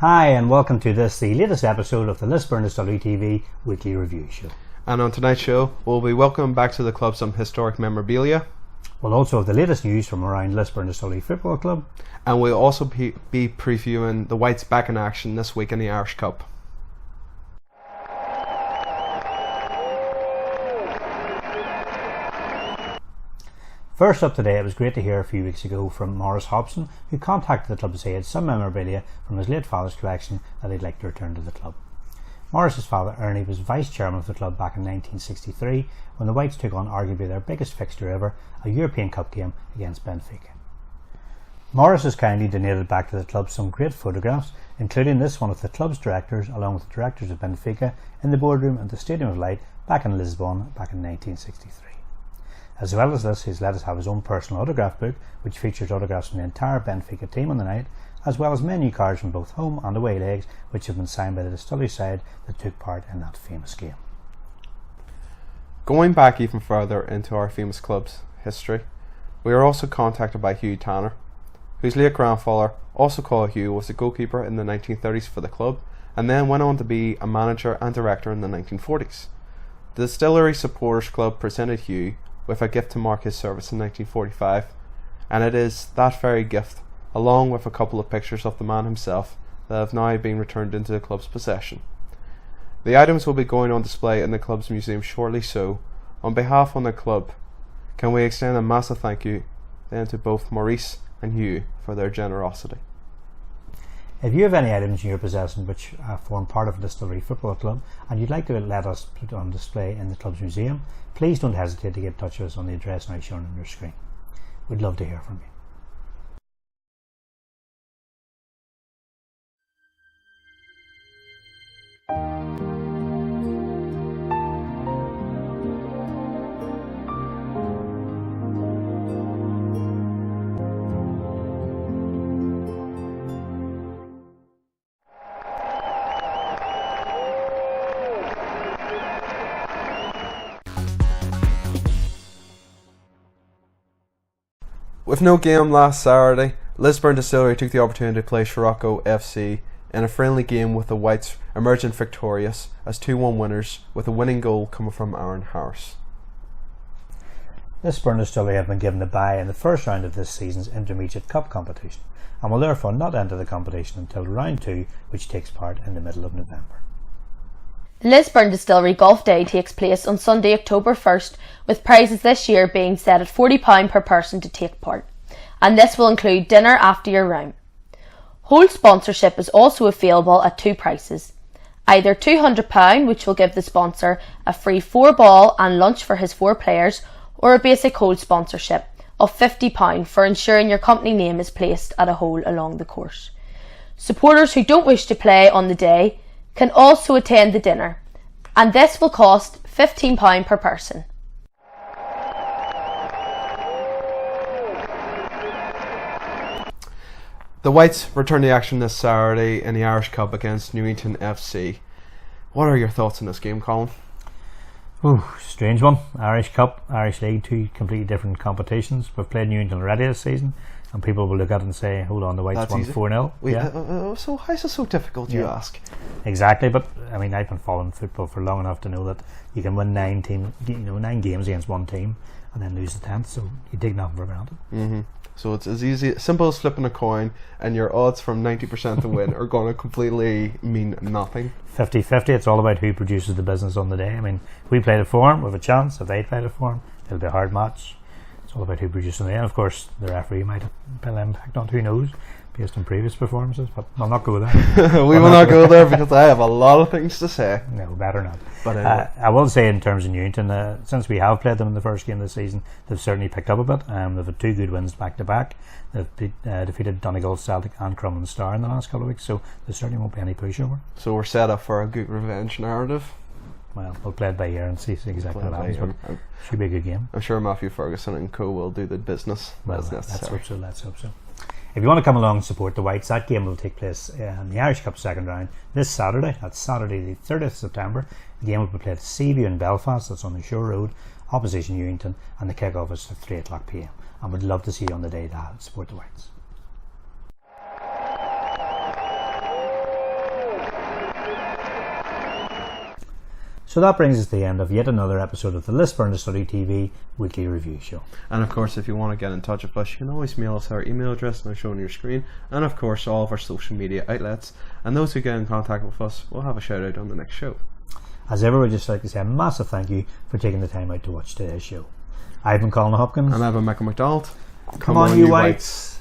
Hi and welcome to the latest episode of the Lisburn Distillery TV weekly review show. And on tonight's show, we'll be welcoming back to the club some historic memorabilia. We'll also have the latest news from around Lisburn Distillery Football Club. And we'll also be previewing the Whites back in action this week in the Irish Cup. First up today, it was great to hear a few weeks ago from Maurice Hobson, who contacted the club to say he had some memorabilia from his late father's collection that he'd like to return to the club. Maurice's father, Ernie, was vice chairman of the club back in 1963 when the Whites took on arguably their biggest fixture ever, a European Cup game against Benfica. Maurice has kindly donated back to the club some great photographs, including this one of the club's directors along with the directors of Benfica in the boardroom at the Stadium of Light back in Lisbon back in 1963. As well as this, he's let us have his own personal autograph book, which features autographs from the entire Benfica team on the night, as well as menu cards from both home and away legs, which have been signed by the distillery side that took part in that famous game. Going back even further into our famous club's history, we are also contacted by Hugh Tanner, whose late grandfather, also called Hugh, was a goalkeeper in the 1930s for the club, and then went on to be a manager and director in the 1940s. The Distillery Supporters Club presented Hugh with a gift to mark his service in 1945, and it is that very gift, along with a couple of pictures of the man himself, that have now been returned into the club's possession. The items will be going on display in the club's museum shortly, so on behalf of the club, can we extend a massive thank you then to both Maurice and Hugh for their generosity. If you have any items in your possession which form part of the Distillery Football Club and you'd like to let us put on display in the club's museum, please don't hesitate to get in touch with us on the address now shown on your screen. We'd love to hear from you. With no game last Saturday, Lisburn Distillery took the opportunity to play Sirocco FC in a friendly game with the Whites emerging victorious as 2-1 winners, with a winning goal coming from Aaron Harris. Lisburn Distillery have been given a bye in the first round of this season's Intermediate Cup competition and will therefore not enter the competition until round 2, which takes part in the middle of November. The Lisburn Distillery Golf Day takes place on Sunday, October 1st, with prizes this year being set at £40 per person to take part, and this will include dinner after your round. Whole sponsorship is also available at two prices, either £200, which will give the sponsor a free 4-ball and lunch for his 4 players, or a basic hole sponsorship of £50 for ensuring your company name is placed at a hole along the course. Supporters who don't wish to play on the day can also attend the dinner, and this will cost £15 per person. The Whites return to action this Saturday in the Irish Cup against Newington FC. What are your thoughts on this game, Colin? Ooh, strange one. Irish Cup, Irish League, two completely different competitions. We've played Newington already this season, and people will look at it and say, hold on, the Whites won 4-0. So how is it so difficult, you ask? Exactly, but I mean, I've been following football for long enough to know that you can win 9 games against one team and then lose the 10th, so you take nothing for granted. Mm-hmm. So it's as simple as flipping a coin, and your odds from 90% to win are going to completely mean nothing. 50-50, it's all about who produces the business on the day. I mean, if we play the form, we have a chance. If they play the form, it'll be a hard match. It's all about who produces the day. And of course, the referee might have an impact on, who knows, based on previous performances, but I'll not go there. We will not go there because I have a lot of things to say. No, better not. But anyway. I will say, in terms of Newington, since we have played them in the first game this season, they've certainly picked up a bit. They've had 2 good wins back to back. They've defeated Donegal, Celtic and Crumlin Star in the last couple of weeks, so there certainly won't be any pushover. So we're set up for a good revenge narrative. Well, we'll play it by ear and see exactly what happens, but should be a good game. I'm sure Matthew Ferguson and co will do the business. Well, let's hope so. If you want to come along and support the Whites, that game will take place in the Irish Cup second round this Saturday. That's Saturday the 30th of September. The game will be played at Seaview in Belfast, that's on the Shore Road, opposition Newington, and the kick-off is at 3:00 p.m. And we'd love to see you on the day to support the Whites. So that brings us to the end of yet another episode of the Lisburn Distillery TV Weekly Review Show. And of course, if you want to get in touch with us, you can always mail us our email address now shown on your screen, and of course all of our social media outlets. And those who get in contact with us will have a shout out on the next show. As ever, we'd just like to say a massive thank you for taking the time out to watch today's show. I've been Colin Hopkins. And I've been Michael McDonald. Come on, you whites.